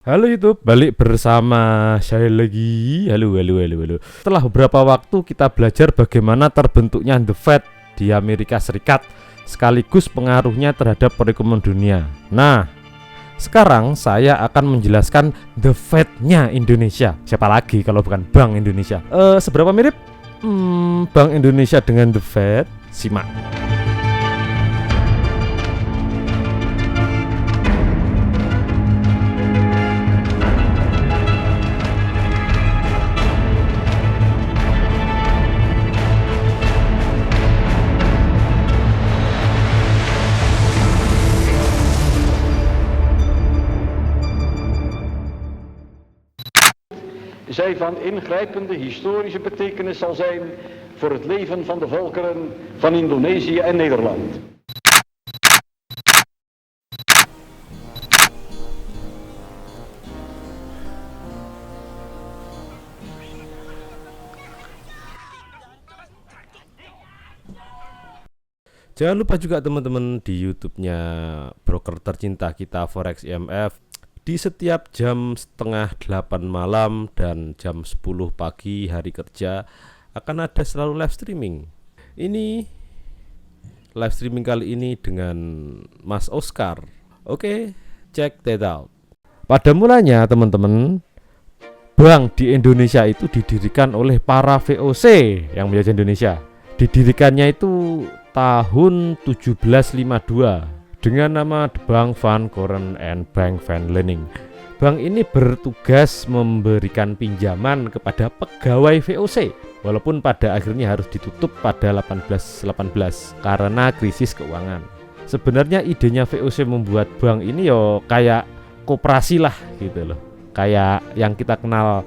Halo YouTube, balik bersama saya lagi. Halo. Setelah beberapa waktu kita belajar bagaimana terbentuknya The Fed di Amerika Serikat, sekaligus pengaruhnya terhadap perekonomian dunia. Nah, sekarang saya akan menjelaskan The Fed-nya Indonesia. Siapa lagi kalau bukan Bank Indonesia? Seberapa mirip Bank Indonesia dengan The Fed? Simak. Zij van ingrijpende historische betekenis zal zijn voor het leven van de volkeren van Indonesië en Nederland. Jangan lupa juga teman-teman di YouTube-nya broker tercinta kita Forex IMF. Di setiap jam setengah 8 malam dan jam 10 pagi hari kerja akan ada selalu live streaming. Ini live streaming kali ini dengan Mas Oscar. Oke, check that out. Pada mulanya teman-teman, bank di Indonesia itu didirikan oleh para VOC yang menjajah Indonesia. Didirikannya itu tahun 1752 dengan nama The Bank van Koren and Bank van Lening. Bank ini bertugas memberikan pinjaman kepada pegawai VOC, walaupun pada akhirnya harus ditutup pada 1818 karena krisis keuangan. Sebenarnya idenya VOC membuat bank ini kayak koperasi lah gitu loh, kayak yang kita kenal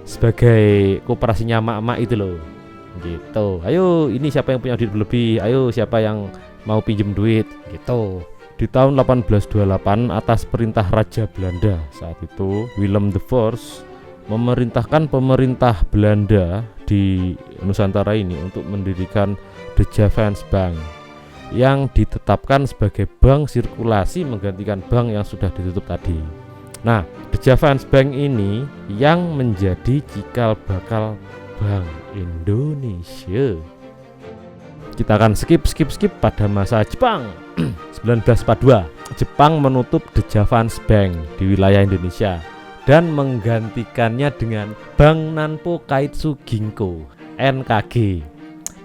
sebagai koperasinya emak-emak itu loh gitu. Ayo, ini siapa yang punya duit berlebih, ayo siapa yang mau pinjem duit gitu. Di tahun 1828 atas perintah Raja Belanda saat itu, Willem the First, memerintahkan pemerintah Belanda di Nusantara ini untuk mendirikan The Javans Bank yang ditetapkan sebagai bank sirkulasi menggantikan bank yang sudah ditutup tadi. Nah, The Javans Bank ini yang menjadi cikal bakal Bank Indonesia. Kita akan skip pada masa Jepang. 1942 Jepang menutup The Javans Bank di wilayah Indonesia dan menggantikannya dengan Bank Nanpo Kaitsu Ginko (NKG).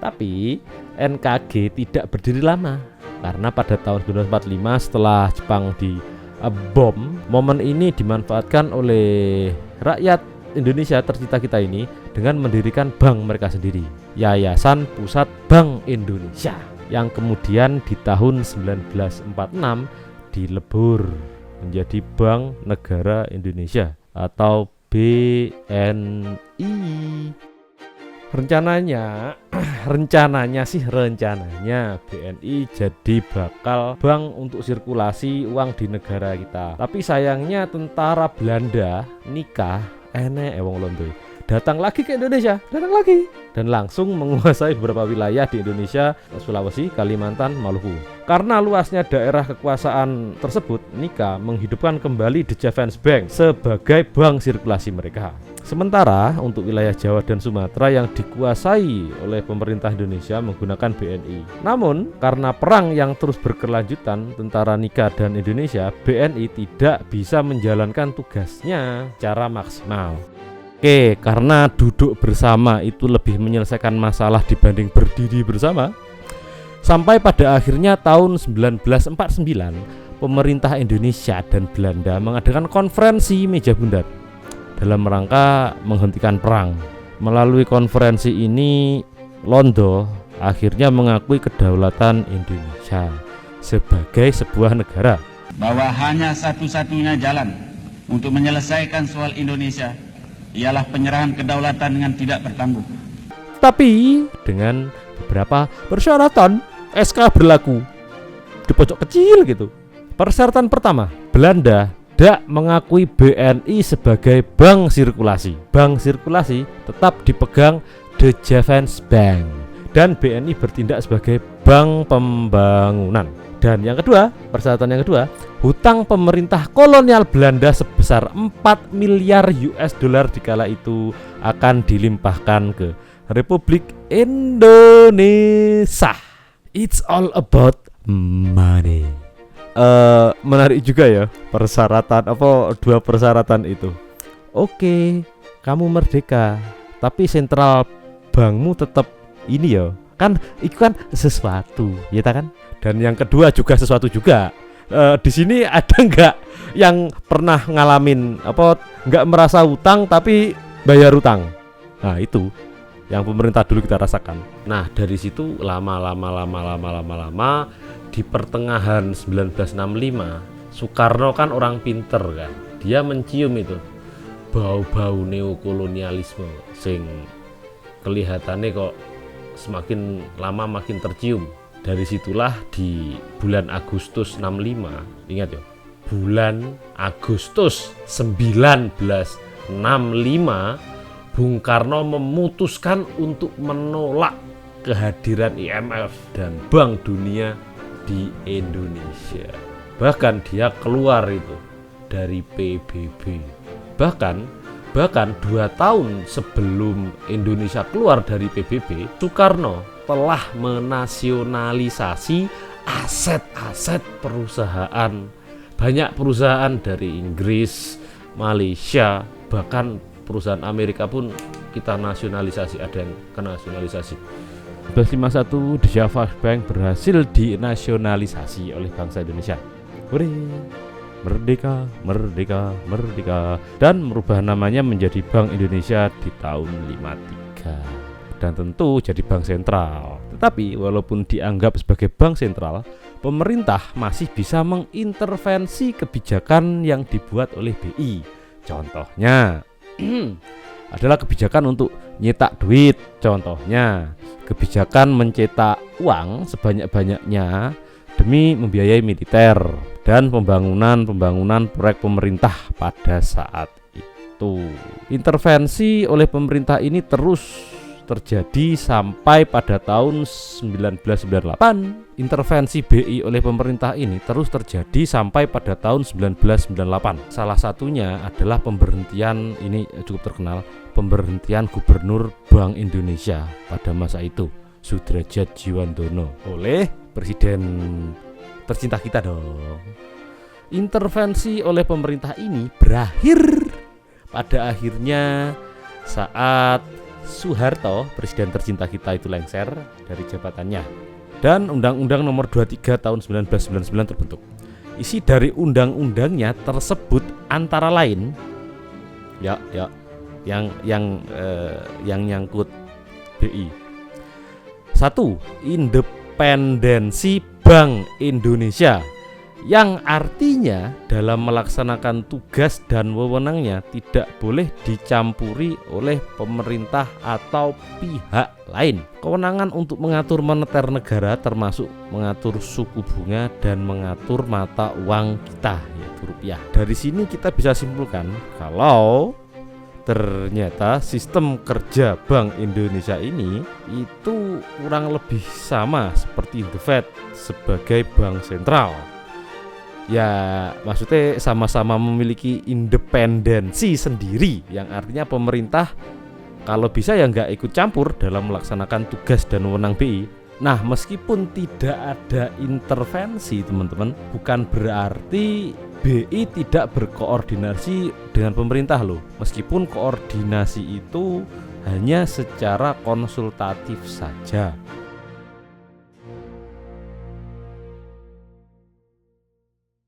Tapi NKG tidak berdiri lama karena pada tahun 1945 setelah Jepang dibom, momen ini dimanfaatkan oleh rakyat Indonesia tercinta kita ini dengan mendirikan bank mereka sendiri, Yayasan Pusat Bank Indonesia, yang kemudian di tahun 1946 dilebur menjadi Bank Negara Indonesia atau BNI. Rencananya BNI jadi bakal bank untuk sirkulasi uang di negara kita. Tapi sayangnya tentara Belanda wong Londo datang lagi ke Indonesia, dan langsung menguasai beberapa wilayah di Indonesia, Sulawesi, Kalimantan, Maluku. Karena luasnya daerah kekuasaan tersebut, Nika menghidupkan kembali The Javans Bank sebagai bank sirkulasi mereka. Sementara untuk wilayah Jawa dan Sumatera yang dikuasai oleh pemerintah Indonesia menggunakan BNI. Namun karena perang yang terus berkelanjutan tentara Nika dan Indonesia, BNI tidak bisa menjalankan tugasnya secara maksimal. Oke, karena duduk bersama itu lebih menyelesaikan masalah dibanding berdiri bersama. Sampai pada akhirnya tahun 1949, pemerintah Indonesia dan Belanda mengadakan konferensi meja bundar dalam rangka menghentikan perang. Melalui konferensi ini, Londo akhirnya mengakui kedaulatan Indonesia sebagai sebuah negara. Bahwa hanya satu-satunya jalan untuk menyelesaikan soal Indonesia ialah penyerahan kedaulatan dengan tidak bertanggung. Tapi dengan beberapa persyaratan. SK berlaku di pojok kecil gitu. Persyaratan pertama, Belanda tidak mengakui BNI sebagai bank sirkulasi. Bank sirkulasi tetap dipegang The Javans Bank dan BNI bertindak sebagai bank pembangunan. Dan yang kedua, persyaratan yang kedua, hutang pemerintah kolonial Belanda sebesar 4 miliar US dollar dikala itu akan dilimpahkan ke Republik Indonesia. It's all about money. Menarik juga ya dua persyaratan itu. Oke, kamu merdeka, tapi sentral bankmu tetap ini ya. Kan itu kan sesuatu, ya kan? Dan yang kedua juga sesuatu juga. Di sini ada nggak yang pernah ngalamin nggak merasa hutang tapi bayar hutang? Nah itu yang pemerintah dulu kita rasakan. Nah dari situ lama di pertengahan 1965 Soekarno kan orang pinter kan, dia mencium itu bau-bau neokolonialisme sing kelihatannya kok semakin lama makin tercium. Dari situlah di bulan Agustus 65, ingat ya, bulan Agustus 1965 Bung Karno memutuskan untuk menolak kehadiran IMF dan Bank Dunia di Indonesia. Bahkan dia keluar itu dari PBB. Bahkan 2 tahun sebelum Indonesia keluar dari PBB, Soekarno telah menasionalisasi aset-aset perusahaan. Banyak perusahaan dari Inggris, Malaysia, bahkan perusahaan Amerika pun kita nasionalisasi, ada yang kenasionalisasi. 1951 The Java Bank berhasil dinasionalisasi oleh bangsa Indonesia. Hore! Merdeka, merdeka, merdeka. Dan merubah namanya menjadi Bank Indonesia di tahun 53. Dan tentu jadi bank sentral. Tetapi walaupun dianggap sebagai bank sentral, pemerintah masih bisa mengintervensi kebijakan yang dibuat oleh BI. Contohnya adalah kebijakan untuk nyetak duit. Contohnya kebijakan mencetak uang sebanyak-banyaknya demi membiayai militer dan pembangunan proyek pemerintah pada saat itu. Intervensi oleh pemerintah ini terus terjadi sampai pada tahun 1998. Intervensi BI oleh pemerintah ini terus terjadi sampai pada tahun 1998. Salah satunya adalah pemberhentian, ini cukup terkenal, pemberhentian Gubernur Bank Indonesia pada masa itu, Sudrajat Djiwandono, oleh Presiden tercinta kita dong. Intervensi oleh pemerintah ini berakhir pada akhirnya saat Soeharto, presiden tercinta kita itu lengser dari jabatannya dan Undang-Undang Nomor 23 Tahun 1999 terbentuk. Isi dari undang-undangnya tersebut antara lain yang nyangkut BI. 1. Independensi Bank Indonesia, yang artinya dalam melaksanakan tugas dan wewenangnya tidak boleh dicampuri oleh pemerintah atau pihak lain. Kewenangan untuk mengatur moneter negara termasuk mengatur suku bunga dan mengatur mata uang kita, yaitu rupiah. Dari sini kita bisa simpulkan kalau ternyata sistem kerja Bank Indonesia ini itu kurang lebih sama seperti The Fed sebagai bank sentral. Ya maksudnya sama-sama memiliki independensi sendiri, yang artinya pemerintah kalau bisa ya nggak ikut campur dalam melaksanakan tugas dan wewenang BI. Nah meskipun tidak ada intervensi teman-teman, bukan berarti BI tidak berkoordinasi dengan pemerintah loh. Meskipun koordinasi itu hanya secara konsultatif saja.